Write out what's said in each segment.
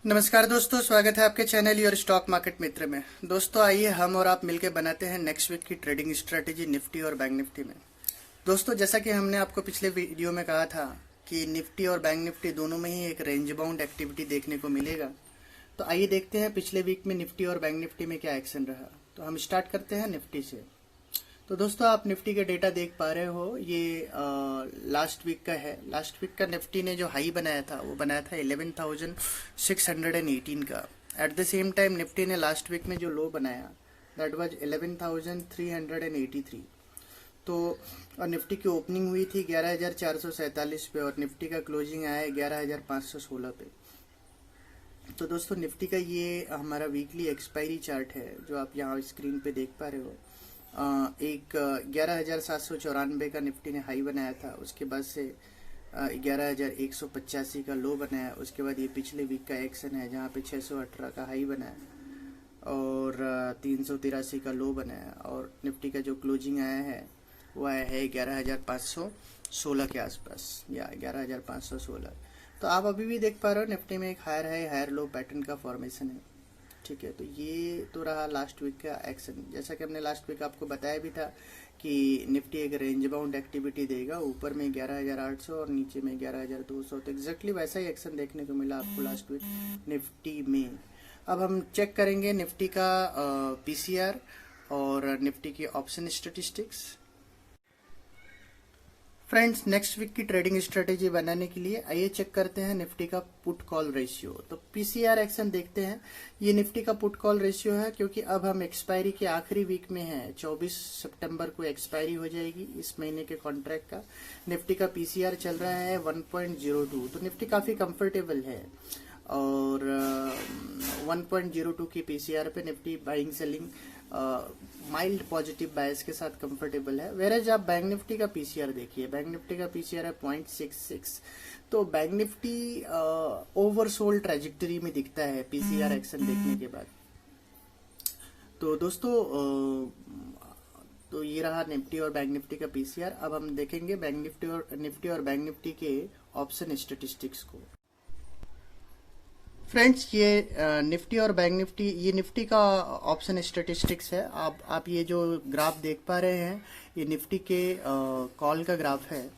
नमस्कार दोस्तों, स्वागत है आपके चैनल योर स्टॉक मार्केट मित्र में। दोस्तों आइए हम और आप मिलकर बनाते हैं नेक्स्ट वीक की ट्रेडिंग स्ट्रेटेजी निफ्टी और बैंक निफ्टी में। दोस्तों जैसा कि हमने आपको पिछले वीडियो में कहा था कि निफ्टी और बैंक निफ्टी दोनों में ही एक रेंज बाउंड एक्टिविटी देखने को मिलेगा। तो आइए देखते हैं पिछले वीक में निफ्टी और बैंक निफ्टी में क्या एक्शन रहा। तो हम स्टार्ट करते हैं निफ्टी से। तो दोस्तों आप निफ्टी का डेटा देख पा रहे हो, ये लास्ट वीक का है। लास्ट वीक का निफ्टी ने जो हाई बनाया था वो बनाया था 11,618 का। At the same time Nifty ने लास्ट वीक में जो लो बनाया दैट वाज 11,383। तो और निफ्टी की ओपनिंग हुई थी 11,447 पे और निफ्टी का क्लोजिंग आया 11,516 पे। तो दोस्तों निफ्टी का ये हमारा वीकली एक्सपायरी चार्ट है जो आप यहाँ स्क्रीन पे देख पा रहे हो। एक 11,794 का निफ्टी ने हाई बनाया था, उसके बाद से 11,185 का लो बनाया। उसके बाद ये पिछले वीक का एक्शन है जहाँ पे 618 का हाई बनाया और 383 का लो बनाया और निफ्टी का जो क्लोजिंग आया है वो आया है 11,516 के आसपास या 11,516। तो आप अभी भी देख पा रहे हो निफ्टी में एक higher high higher low pattern का फॉर्मेशन है। ठीक है, तो ये तो रहा लास्ट वीक का एक्शन। जैसा कि हमने लास्ट वीक आपको बताया भी था कि निफ्टी एक रेंज बाउंड एक्टिविटी देगा, ऊपर में 11,800 और नीचे में 11,200। तो एग्जैक्टली वैसा ही एक्शन देखने को मिला आपको लास्ट वीक निफ्टी में। अब हम चेक करेंगे निफ्टी का पीसीआर और निफ्टी की option statistics. Friends next week की ट्रेडिंग स्ट्रेटेजी बनाने के लिए आइए चेक करते हैं निफ्टी का पुट कॉल रेशियो। तो पीसीआर एक्शन देखते हैं। ये निफ्टी का पुट कॉल रेशियो है क्योंकि अब हम एक्सपायरी के आखिरी वीक में हैं। 24 सितंबर को एक्सपायरी हो जाएगी इस महीने के कॉन्ट्रैक्ट का। निफ्टी का पीसीआर चल रहा है 1.02। तो निफ्टी काफी कंफर्टेबल है और 1.02 की पीसीआर पे Nifty buying selling mild positive bias के साथ कंफर्टेबल है। वेरेज आप बैंक निफ्टी का पीसीआर देखिए, बैंक निफ्टी का पीसीआर है 0.66। तो बैंक निफ्टी ओवरसोल्ड ट्रेजेक्टरी में दिखता है पीसीआर एक्शन देखने के बाद। तो दोस्तों तो ये रहा निफ्टी और बैंक निफ्टी का पीसीआर। अब हम देखेंगे बैंक निफ्टी और बैंक निफ्टी के ऑप्शन स्टेटिस्टिक्स को। फ्रेंड्स ये निफ्टी और बैंक निफ्टी, ये निफ्टी का ऑप्शन स्टेटिस्टिक्स है। आप ये जो ग्राफ देख पा रहे हैं ये निफ्टी के कॉल का ग्राफ है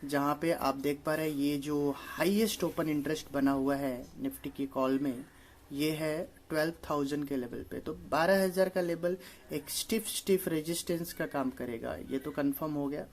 जहाँ पे आप देख पा रहे हैं ये जो हाईएस्ट ओपन इंटरेस्ट बना हुआ है निफ्टी की कॉल में ये है 12,000 के लेवल पे। तो 12,000 का लेवल एक स्टिफ रेजिस्टेंस का काम करेगा, ये तो कंफर्म हो गया।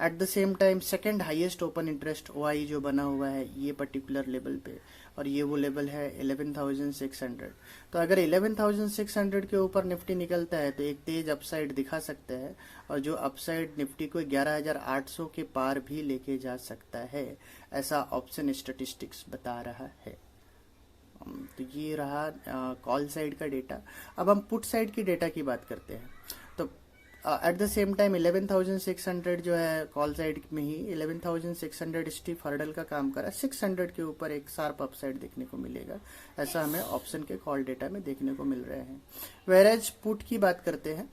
At the same time second highest open interest OI जो बना हुआ है ये पर्टिकुलर लेवल पे और ये वो लेवल है 11,600। तो अगर 11,600 के ऊपर निफ्टी निकलता है तो एक तेज अपसाइड दिखा सकता है और जो अपसाइड निफ्टी को 11,800 के पार भी लेके जा सकता है, ऐसा ऑप्शन स्टेटिस्टिक्स बता रहा है। तो ये रहा कॉल साइड का डेटा। अब हम पुट साइड की डेटा की बात करते हैं। तो एट द सेम टाइम 11,600 जो है कॉल साइड में ही 11,600 स्टीफ हर्डल का काम करा। 600 के ऊपर एक शार्प अपसाइड देखने को मिलेगा, ऐसा हमें ऑप्शन के कॉल डेटा में देखने को मिल रहे हैं। वेरेज पुट की बात करते हैं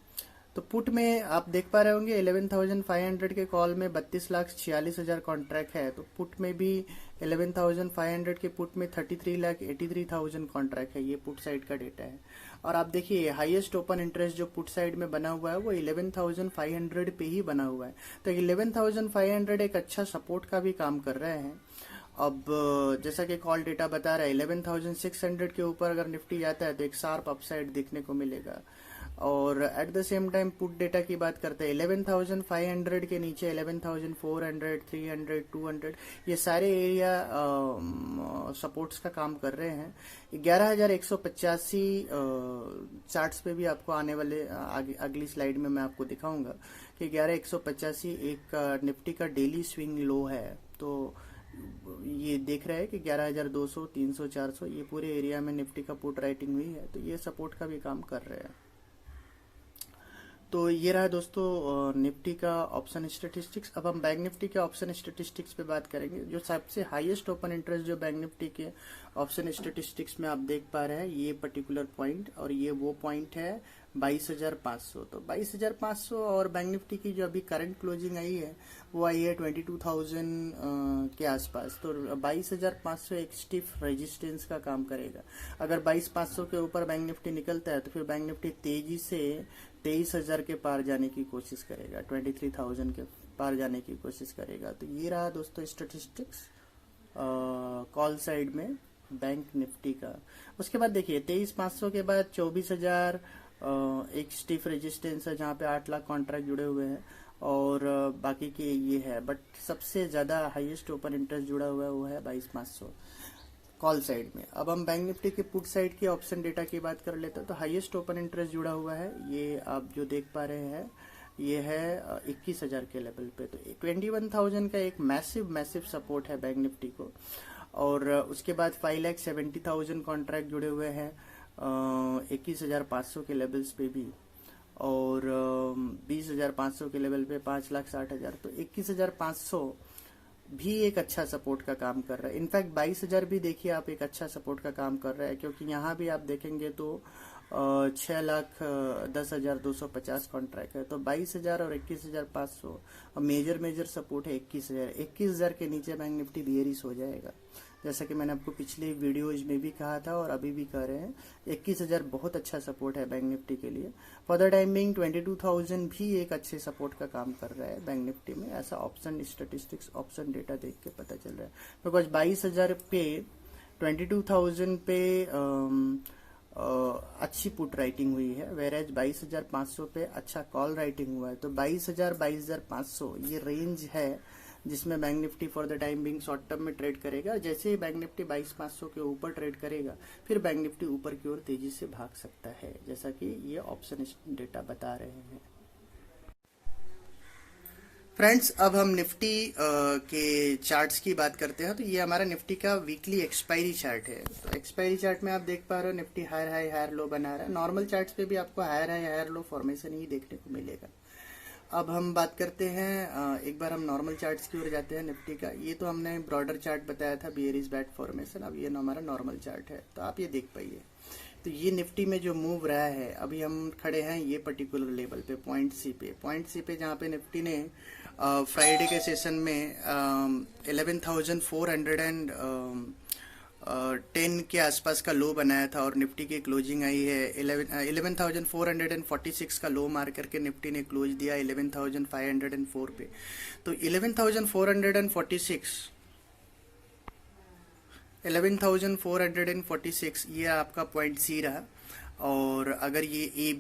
तो पुट में आप देख पा रहे होंगे 11,500 के कॉल में 32,46,000 कॉन्ट्रैक्ट है। तो पुट में भी 11,500 के पुट में 33,83,000 कॉन्ट्रैक्ट है। ये पुट साइड का डेटा है। और आप देखिए हाईएस्ट ओपन इंटरेस्ट जो पुट साइड में बना हुआ है वो 11,500 पे ही बना हुआ है। तो 11,500 एक अच्छा सपोर्ट का भी काम कर रहे हैं। अब जैसा कि कॉल डेटा बता रहा है 11,600 के ऊपर अगर निफ्टी जाता है तो एक शार्प अपसाइड देखने को मिलेगा। और at the same time put data की बात करते हैं 11,500 के नीचे 11,400, 300, 200 ये सारे एरिया सपोर्ट्स का काम कर रहे हैं। 11,185 चार्ट्स पे भी आपको आने वाले अगली स्लाइड में मैं आपको दिखाऊंगा कि 11,185 एक निफ्टी का डेली स्विंग लो है। तो ये देख रहे हैं कि 11,200, 300, 400 ये पूरे एरिया में निफ्टी का पुट राइटिंग हुई है, तो ये सपोर्ट का भी काम कर रहे हैं। तो ये रहा दोस्तों निफ्टी का ऑप्शन स्टेटिस्टिक्स। अब हम बैंक निफ्टी के ऑप्शन स्टेटिस्टिक्स पे बात करेंगे। जो सबसे हाईएस्ट ओपन इंटरेस्ट जो बैंक निफ्टी के ऑप्शन स्टेटिस्टिक्स में आप देख पा रहे हैं ये पर्टिकुलर पॉइंट, और ये वो पॉइंट है 22,500। तो 22,500 और बैंक निफ्टी की जो अभी करंट क्लोजिंग आई है वो आई है 22,000 के आसपास। तो 22,500 एक स्टिफ रेजिस्टेंस का काम करेगा। अगर 22,500 के ऊपर बैंक निफ्टी निकलता है तो फिर बैंक निफ्टी तेजी से 23,000 के पार जाने की कोशिश करेगा, 23,000 के पार जाने की कोशिश करेगा। तो ये रहा दोस्तों स्टैटिस्टिक्स कॉल साइड में बैंक निफ्टी का। उसके बाद देखिए 23,500 के बाद 24,000 एक स्टिफ रेजिस्टेंस है जहाँ पे 8 लाख कॉन्ट्रैक्ट जुड़े हुए हैं और बाकी के ये है। बट सबसे ज़्यादा हाईएस्ट ओपन इंटरेस्ट जुड़ा हुआ है वो है 22,500 कॉल साइड में। अब हम बैंक निफ्टी के पुट साइड की ऑप्शन डेटा की बात कर लेते हैं। तो हाईएस्ट ओपन इंटरेस्ट जुड़ा हुआ है, ये आप जो देख पा रहे हैं ये है 21,000 के लेवल पे। तो 21,000 का एक मैसिव सपोर्ट है बैंक निफ्टी को। और उसके बाद 5,70,000 कॉन्ट्रैक्ट जुड़े हुए हैं 21,500 के लेवल्स पे भी, और 20,500 के लेवल पे 5,60,000। तो 21,500 भी एक अच्छा सपोर्ट का काम कर रहा है। इनफैक्ट 22,000 भी देखिए आप एक अच्छा सपोर्ट का काम कर रहा है, क्योंकि यहाँ भी आप देखेंगे तो 6,10,250 कॉन्ट्रैक्ट है। तो 22,000 और 21,500 और मेजर सपोर्ट है 21,000। 21,000 के नीचे बैंक निफ्टी बेयरिश हो जाएगा, जैसा कि मैंने आपको पिछले वीडियोज में भी कहा था और अभी भी कह रहे हैं। 21,000 बहुत अच्छा सपोर्ट है बैंक निफ्टी के लिए। फॉर द टाइम बिंग 22,000 भी एक अच्छे सपोर्ट का काम कर रहा है बैंक निफ्टी में, ऐसा ऑप्शन स्टेटिस्टिक्स ऑप्शन डेटा देख के पता चल रहा है। बिकॉज 22,000 पे 22,000 पे अच्छी पुट राइटिंग हुई है, वेरेज 22,500 पे अच्छा कॉल राइटिंग हुआ है। तो 22,000 22,500 ये रेंज है जिसमें bank Nifty for the time being short term में ट्रेड करेगा। जैसे ही बैंक निफ्टी 22,500 के ऊपर ट्रेड करेगा फिर बैंक निफ्टी ऊपर की ओर तेजी से भाग सकता है, जैसा कि ये ऑप्शन डेटा बता रहे हैं। फ्रेंड्स, अब हम निफ्टी के चार्ट्स की बात करते हैं। तो ये हमारा निफ्टी का वीकली एक्सपायरी चार्ट है। तो एक्सपायरी चार्ट में आप देख पा रहे हो Nifty higher high higher low बना रहा है। नॉर्मल चार्ट्स पे भी आपको higher high higher low formation ही देखने को मिलेगा। अब हम बात करते हैं, एक बार हम नॉर्मल चार्ट्स की ओर जाते हैं निफ्टी का। ये तो हमने ब्रॉडर चार्ट बताया था बियरिश बैट फॉर्मेशन। अब ये हमारा नॉर्मल चार्ट है, तो आप ये देख पाइए। तो ये निफ्टी में जो मूव रहा है, अभी हम खड़े हैं ये पर्टिकुलर लेवल पे पॉइंट सी पे जहाँ पे निफ्टी ने फ्राइडे के सेशन में 11,410 के आसपास का लो बनाया था और निफ्टी की क्लोजिंग आई है 11,446 का लो मार करके निफ्टी ने क्लोज दिया 11,504 पे। तो 11,446 ये आपका पॉइंट सी रहा। और अगर ये ए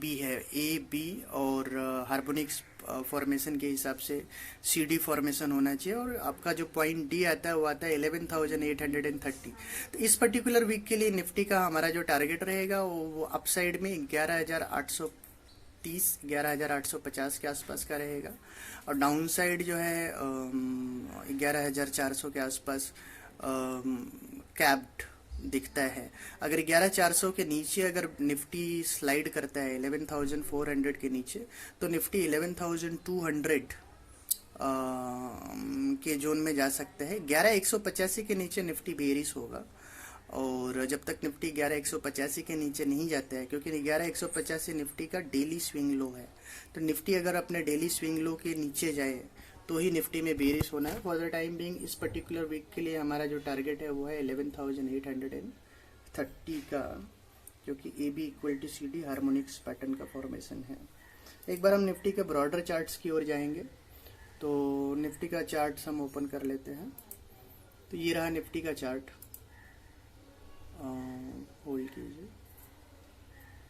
बी और हार्मोनिक्स फॉर्मेशन के हिसाब से सी डी फॉर्मेशन होना चाहिए, और आपका जो पॉइंट डी आता है वो आता है 11,830। तो इस पर्टिकुलर वीक के लिए निफ्टी का हमारा जो टारगेट रहेगा वो अपसाइड में 11,830 11,850 के आसपास का रहेगा, और डाउन साइड जो है 11,400 के आसपास कैप्ड दिखता है। अगर 11,400 के नीचे अगर निफ्टी स्लाइड करता है 11,400 के नीचे, तो निफ्टी 11,200 के जोन में जा सकता है। 11,185 के नीचे निफ्टी बेयरिश होगा, और जब तक निफ्टी 11,185 के नीचे नहीं जाता है, क्योंकि 11,185 निफ्टी का डेली स्विंग लो है, तो निफ्टी अगर अपने डेली स्विंग लो के नीचे जाए तो ही निफ्टी में बेयरिश होना है। फॉर द टाइम बिंग इस पर्टिकुलर वीक के लिए हमारा जो टारगेट है वो है 11,830 का, क्योंकि A B equal to C D harmonics pattern का फॉर्मेशन है। एक बार हम निफ्टी के ब्रॉडर चार्ट्स की ओर जाएंगे। तो निफ्टी का चार्ट हम ओपन कर लेते हैं। तो ये रहा निफ्टी का चार्ट, होल्ड कीजिए।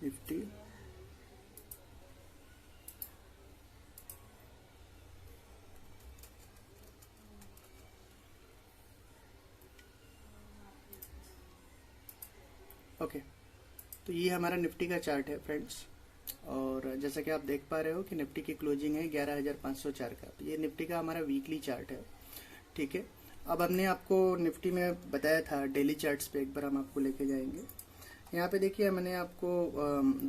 निफ्टी ओके, तो ये हमारा निफ्टी का चार्ट है फ्रेंड्स, और जैसा कि आप देख पा रहे हो कि निफ्टी की क्लोजिंग है 11,504 का। तो ये निफ्टी का हमारा वीकली चार्ट है, ठीक है। अब हमने आपको निफ्टी में बताया था डेली चार्ट्स पे एक बार हम आपको लेके जाएंगे। यहाँ पे देखिए मैंने आपको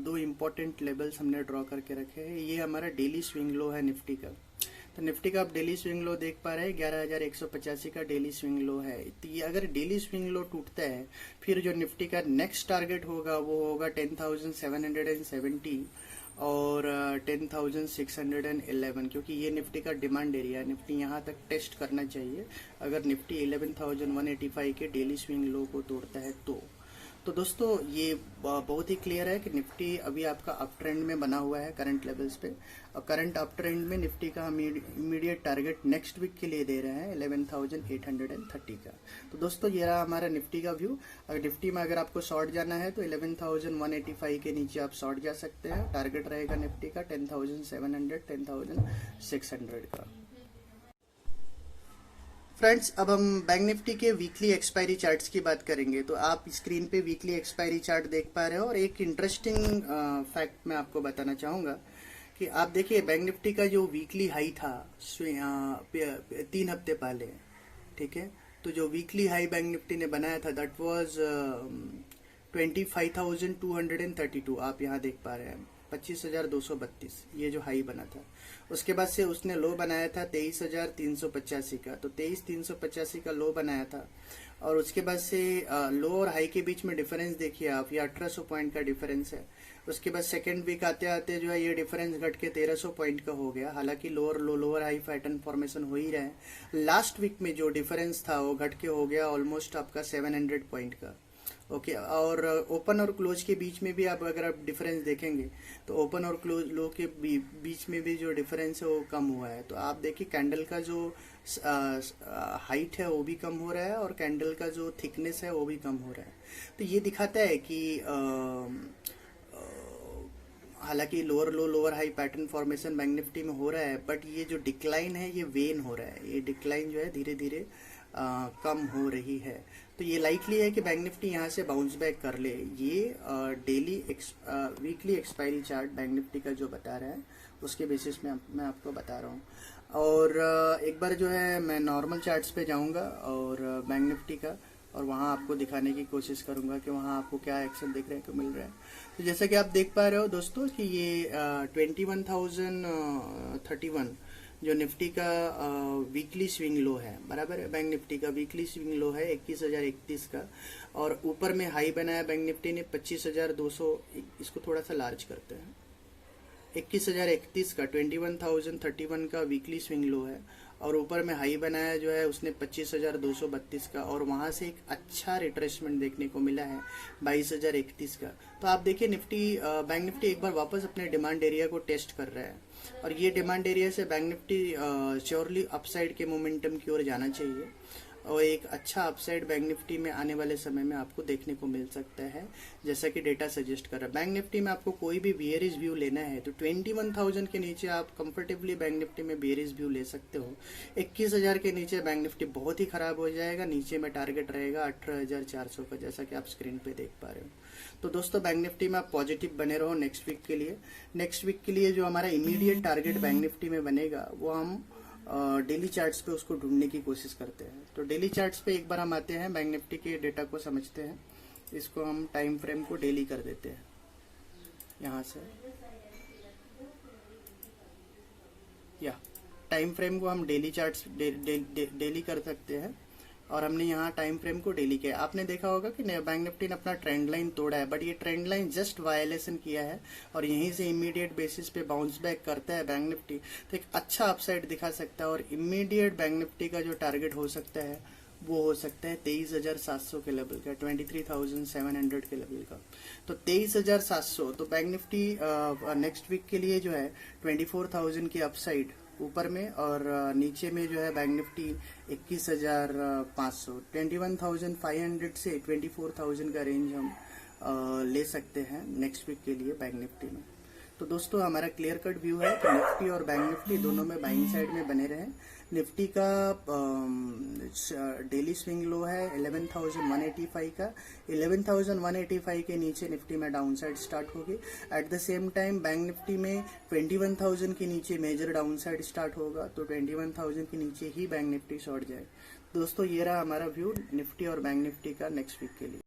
दो इम्पोर्टेंट लेवल्स हमने ड्रॉ करके रखे हैं। ये हमारा डेली स्विंग लो है निफ्टी का। तो निफ्टी का आप डेली स्विंग लो देख पा रहे हैं 11,185 का डेली स्विंग लो है। तो ये अगर डेली स्विंग लो टूटता है, फिर जो निफ्टी का नेक्स्ट टारगेट होगा वो होगा 10,770 और 10,611, क्योंकि ये निफ्टी का डिमांड एरिया है, निफ्टी यहाँ तक टेस्ट करना चाहिए अगर निफ्टी 11,185 के डेली स्विंग लो को तोड़ता है तो दोस्तों ये बहुत ही क्लियर है कि निफ्टी अभी आपका अप ट्रेंड में बना हुआ है करंट लेवल्स पे, और करंट अप ट्रेंड में निफ्टी का हम इमीडिएट टारगेट नेक्स्ट वीक के लिए दे रहे हैं 11,830 का। तो दोस्तों ये रहा हमारा निफ्टी का व्यू। अगर निफ्टी में अगर आपको शॉर्ट जाना है तो 11,185 के नीचे आप शॉर्ट जा सकते हैं। टारगेट रहेगा निफ्टी का 10,700 10,600 का। फ्रेंड्स, अब हम बैंक निफ्टी के वीकली एक्सपायरी चार्ट्स की बात करेंगे। तो आप स्क्रीन पे वीकली एक्सपायरी चार्ट देख पा रहे हो, और एक इंटरेस्टिंग फैक्ट मैं आपको बताना चाहूँगा कि आप देखिए बैंक निफ्टी का जो वीकली हाई था 3 हफ्ते पहले, ठीक है, तो जो वीकली हाई बैंक निफ्टी ने बनाया था दैट वाज 25,232। आप यहाँ देख पा रहे हैं 25,232 ये जो हाई बना था। उसके बाद से उसने लो बनाया था 23,385 का, तो 23,385 का लो बनाया था। और उसके बाद से लो और हाई के बीच में डिफरेंस देखिए आप, ये 1800 पॉइंट का डिफरेंस है। उसके बाद सेकेंड वीक आते आते जो है ये डिफरेंस घट के 1300 पॉइंट का हो गया। हालांकि लोअर हाई पैटर्न फॉर्मेशन हो ही रहे। लास्ट वीक में जो डिफरेंस था वो घट के हो गया ऑलमोस्ट आपका 700 पॉइंट का। ओके, और ओपन और क्लोज के बीच में भी आप अगर आप डिफरेंस देखेंगे तो ओपन और क्लोज लो के बीच में भी जो डिफरेंस है वो कम हुआ है। तो आप देखिए कैंडल का जो हाइट है वो भी कम हो रहा है, और कैंडल का जो थिकनेस है वो भी कम हो रहा है। तो ये दिखाता है कि हालांकि lower high pattern formation bank Nifty में हो रहा है, बट ये जो डिक्लाइन है ये वेन हो रहा है। ये डिक्लाइन जो है धीरे धीरे कम हो रही है। तो ये लाइकली है कि बैंक निफ्टी यहाँ से बाउंस बैक कर ले। ये weekly expiry chart bank Nifty का जो बता रहा है उसके बेसिस में मैं आपको बता रहा हूँ। और एक बार जो है मैं नॉर्मल चार्ट्स पे जाऊँगा और बैंक निफ्टी का, और वहाँ आपको दिखाने की कोशिश करूँगा कि वहाँ आपको क्या एक्शन देखने को मिल रहा है। तो जैसा कि आप देख पा रहे हो दोस्तों कि ये 21,031 जो निफ्टी का वीकली स्विंग लो है, बराबर है, बैंक निफ्टी का वीकली स्विंग लो है 21,031 का। और ऊपर में हाई बनाया बैंक निफ्टी ने 25,200, इसको थोड़ा सा लार्ज करते हैं, 21,031 का 21,031 का वीकली स्विंग लो है। और ऊपर में हाई बनाया जो है उसने 25,232 का, और वहां से एक अच्छा रिट्रेसमेंट देखने को मिला है 22,031 का। तो आप देखिए बैंक निफ्टी एक बार वापस अपने डिमांड एरिया को टेस्ट कर रहा है, और ये डिमांड एरिया से बैंक निफ्टी श्योरली अपसाइड के मोमेंटम की ओर जाना चाहिए, और एक अच्छा अपसाइड बैंक निफ्टी में आने वाले समय में आपको देखने को मिल सकता है, जैसा कि डेटा सजेस्ट कर रहा है। बैंक निफ्टी में आपको कोई भी बियरिश व्यू लेना है तो 21,000 के नीचे आप कंफर्टेबली बैंक निफ्टी में बियरिश व्यू ले सकते हो। 21,000 के नीचे बैंक निफ्टी बहुत ही खराब हो जाएगा। नीचे में टारगेट रहेगा 18,400 का, जैसा कि आप स्क्रीन पे देख पा रहे हो। तो दोस्तों बैंक निफ्टी में आप पॉजिटिव बने रहो नेक्स्ट वीक के लिए। नेक्स्ट वीक के लिए जो हमारा इमीडिएट टारगेट बैंक निफ्टी में बनेगा वो हम डेली चार्ट्स पे उसको ढूंढने की कोशिश करते हैं। तो डेली चार्ट्स पे एक बार हम आते हैं, बैंक निफ्टी के डेटा को समझते हैं। इसको हम टाइम फ्रेम को डेली कर देते हैं यहाँ से, या टाइम फ्रेम को हम डेली चार्ट्स डेली कर सकते हैं। और हमने यहाँ टाइम फ्रेम को डेली किया। आपने देखा होगा कि बैंक निफ्टी ने अपना ट्रेंड लाइन तोड़ा है, बट ये ट्रेंड लाइन जस्ट वायलेशन किया है, और यहीं से इमीडिएट बेसिस पे बाउंस बैक करता है बैंक निफ्टी तो एक अच्छा अपसाइड दिखा सकता है। और इमीडिएट बैंक निफ्टी का जो टारगेट हो सकता है वो हो सकता है 23,700 के लेवल का, 23,700 के लेवल का। तो 23,700, तो बैंक निफ्टी नेक्स्ट वीक के लिए जो है 24,000 की अपसाइड ऊपर में, और नीचे में जो है बैंक निफ्टी 21,500, 21,500 से 24,000 का रेंज हम ले सकते हैं नेक्स्ट वीक के लिए बैंक निफ्टी में। तो दोस्तों हमारा क्लियर कट व्यू है कि निफ्टी और बैंक निफ्टी दोनों में बाइंग साइड में बने रहे। निफ्टी का डेली स्विंग लो है 11,185 का, 11,185 के नीचे निफ्टी में डाउन साइड स्टार्ट होगी। At the same time bank Nifty में 21,000 के नीचे मेजर डाउन साइड स्टार्ट होगा, तो 21,000 के नीचे ही बैंक निफ्टी शॉर्ट जाए। दोस्तों ये रहा हमारा व्यू निफ्टी और बैंक निफ्टी का नेक्स्ट वीक के लिए।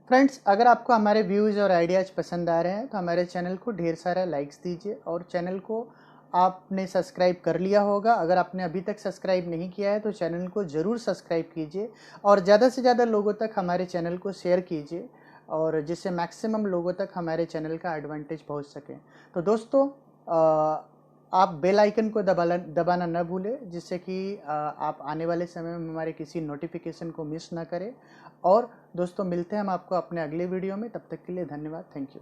फ्रेंड्स, अगर आपको हमारे व्यूज़ और आइडियाज़ पसंद आ रहे हैं तो हमारे चैनल को ढेर सारा लाइक्स दीजिए, और चैनल को आपने सब्सक्राइब कर लिया होगा। अगर आपने अभी तक सब्सक्राइब नहीं किया है तो चैनल को ज़रूर सब्सक्राइब कीजिए, और ज़्यादा से ज़्यादा लोगों तक हमारे चैनल को शेयर कीजिए। और जिससे मैक्सिमम लोगों तक हमारे चैनल का एडवांटेज पहुंच सके। तो दोस्तों आप बेल आइकन को दबाना न भूलें, जिससे कि आप आने वाले समय में हमारे किसी नोटिफिकेशन को मिस ना करें। और दोस्तों मिलते हैं हम आपको अपने अगले वीडियो में, तब तक के लिए धन्यवाद, थैंक यू।